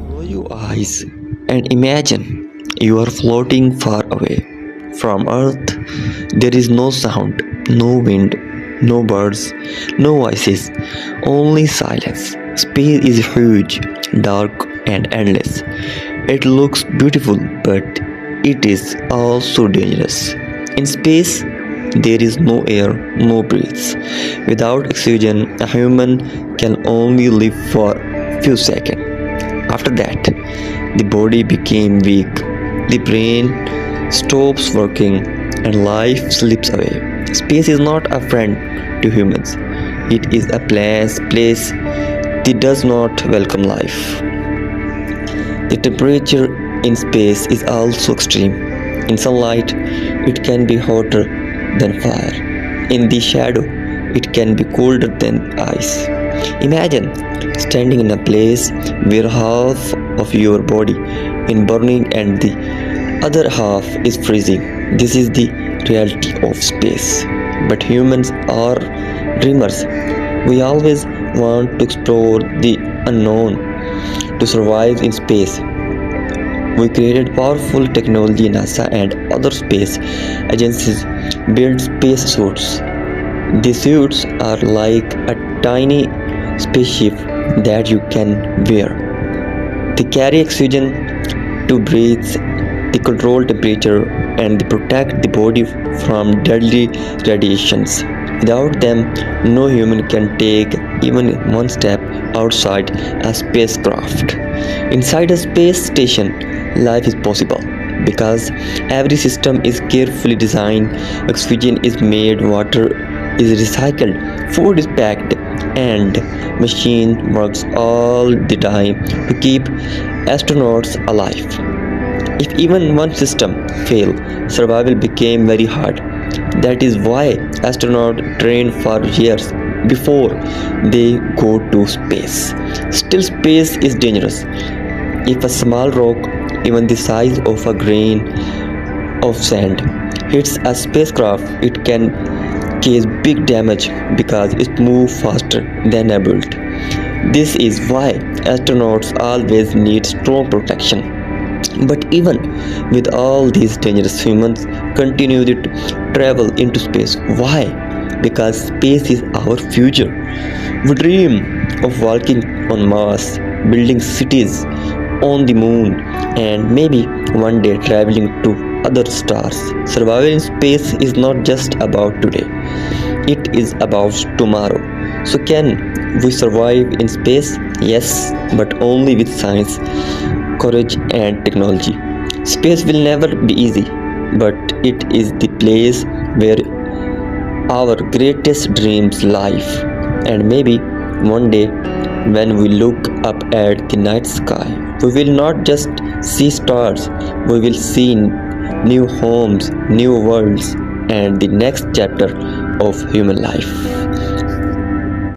Close your eyes and imagine you are floating far away. From Earth, there is no sound, no wind, no birds, no voices, only silence. Space is huge, dark, and endless. It looks beautiful, but it is also dangerous. In space, there is no air, no breath. Without oxygen, a human can only live for few seconds. After that, the body became weak, the brain stops working, and life slips away. Space is not a friend to humans. It is a place that does not welcome life. The temperature in space is also extreme. In sunlight, it can be hotter than fire. In the shadow, it can be colder than ice. Imagine standing in a place where half of your body is burning and the other half is freezing. This is the reality of space. But humans are dreamers. We always want to explore the unknown, to survive in space. We created powerful technology. NASA and other space agencies build space suits. These suits are like a tiny spaceship that you can wear. They carry oxygen to breathe, they control temperature, and they protect the body from deadly radiations. Without them, no human can take even one step outside a spacecraft. Inside a space station, life is possible because every system is carefully designed. Oxygen is made, water is recycled, food is packed, and machine works all the time to keep astronauts alive. If even one system failed, survival became very hard. That is why astronauts train for years before they go to space. Still, space is dangerous. If a small rock, even the size of a grain of sand, hits a spacecraft, it can cause big damage because it moves faster than a bullet. This is why astronauts always need strong protection. But even with all these dangers, humans continue to travel into space. Why? Because space is our future. We dream of walking on Mars, building cities on the moon, and maybe one day traveling to other stars. Survival in space is not just about today, it is about tomorrow. So, can we survive in space? Yes, but only with science, courage, and technology. Space will never be easy, but it is the place where our greatest dreams live. And maybe one day, when we look up at the night sky, we will not just see stars, we will see new homes, new worlds, and the next chapter of human life.